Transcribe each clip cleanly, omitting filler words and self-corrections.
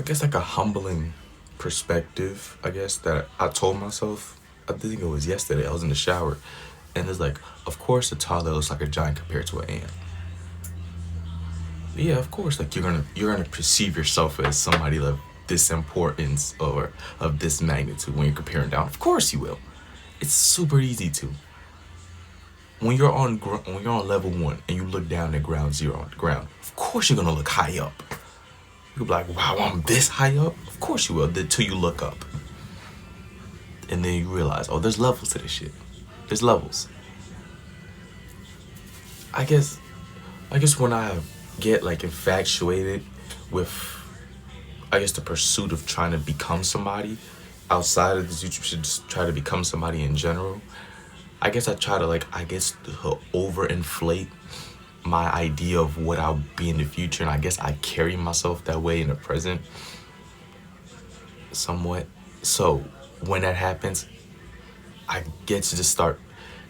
I guess like a humbling perspective, I guess, that I told myself. I think it was yesterday. I was in the shower, and it's like, of course, a toddler looks like a giant compared to an ant. Yeah, of course, like you're gonna perceive yourself as somebody of this importance or of this magnitude when you're comparing down. Of course, you will. It's super easy to. When you're on level one and you look down at ground zero on the ground, of course you're gonna look high up. You'll be like, wow, I'm this high up? Of course you will, until you look up. And then you realize, oh, there's levels to this shit. There's levels. I guess when I get like infatuated with, I guess, the pursuit of trying to become somebody outside of this, you should just try to become somebody in general. I guess I try to overinflate my idea of what I'll be in the future, and I guess I carry myself that way in the present somewhat. So when that happens, I get to just start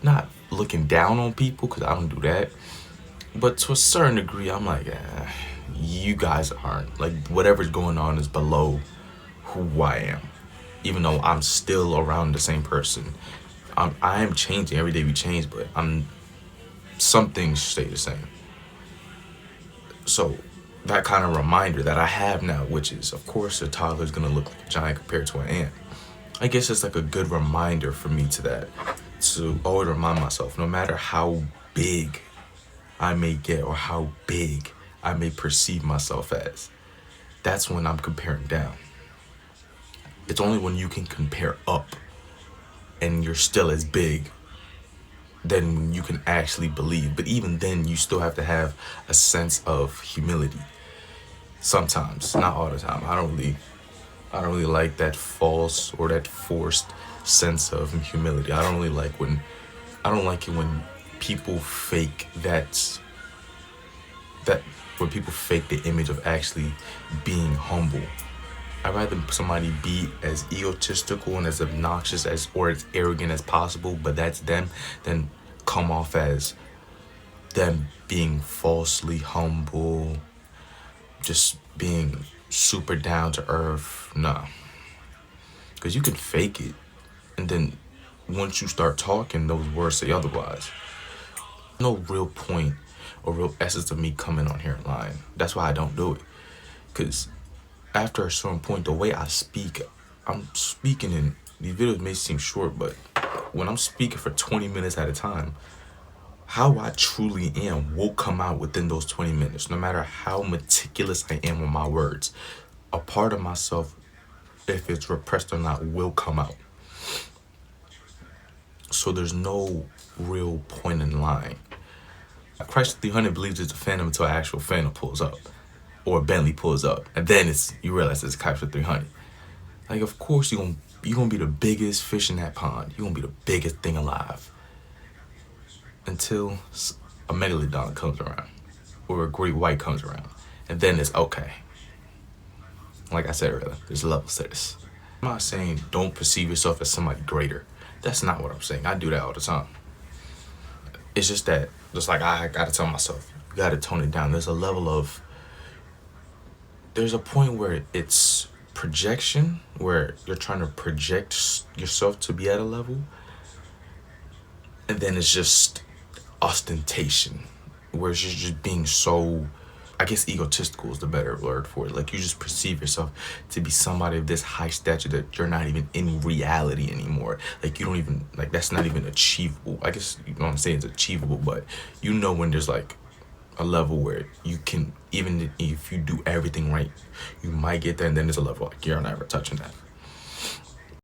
not looking down on people, because I don't do that, but to a certain degree I'm like, you guys aren't, like, whatever's going on is below who I am, even though I'm still around the same person. I am changing. Every day we change, but some things stay the same. So that kind of reminder that I have now, which is, of course, a toddler is going to look like a giant compared to an ant. I guess it's like a good reminder for me to always remind myself, no matter how big I may get or how big I may perceive myself as, that's when I'm comparing down. It's only when you can compare up and you're still as big, then you can actually believe. But even then, you still have to have a sense of humility. Sometimes, not all the time. I don't really like that false or that forced sense of humility. I don't like it when people fake when people fake the image of actually being humble. I'd rather somebody be as egotistical and as obnoxious or as arrogant as possible, but that's them, than come off as them being falsely humble, just being super down to earth. Nah. Because you can fake it, and then once you start talking, those words say otherwise. No real point or real essence of me coming on here and lying. That's why I don't do it. Because after a certain point, the way I speak, I'm speaking in these videos may seem short, but when I'm speaking for 20 minutes at a time, how I truly am will come out within those 20 minutes, no matter how meticulous I am with my words. A part of myself, if it's repressed or not, will come out. So there's no real point in lying. Chrysler 300 believes it's a Phantom until an actual Phantom pulls up, or a Bentley pulls up, and then you realize it's a Chrysler 300. Like, of course you're gonna be the biggest fish in that pond. You're gonna be the biggest thing alive until a megalodon comes around or a great white comes around, and then it's okay. Like I said earlier, there's levels to this. I'm not saying don't perceive yourself as somebody greater. That's not what I'm saying. I do that all the time. It's just that, just like I gotta tell myself, you gotta tone it down. There's a point where it's projection, where you're trying to project yourself to be at a level, and then it's just ostentation, where it's just being so, I guess egotistical is the better word for it. Like, you just perceive yourself to be somebody of this high stature that you're not even in reality anymore. Like, you don't even, like, that's not even achievable. I guess, you know what I'm saying, it's achievable, but you know when there's like a level where you can, even if you do everything right, you might get there, and then there's a level like you're never touching that.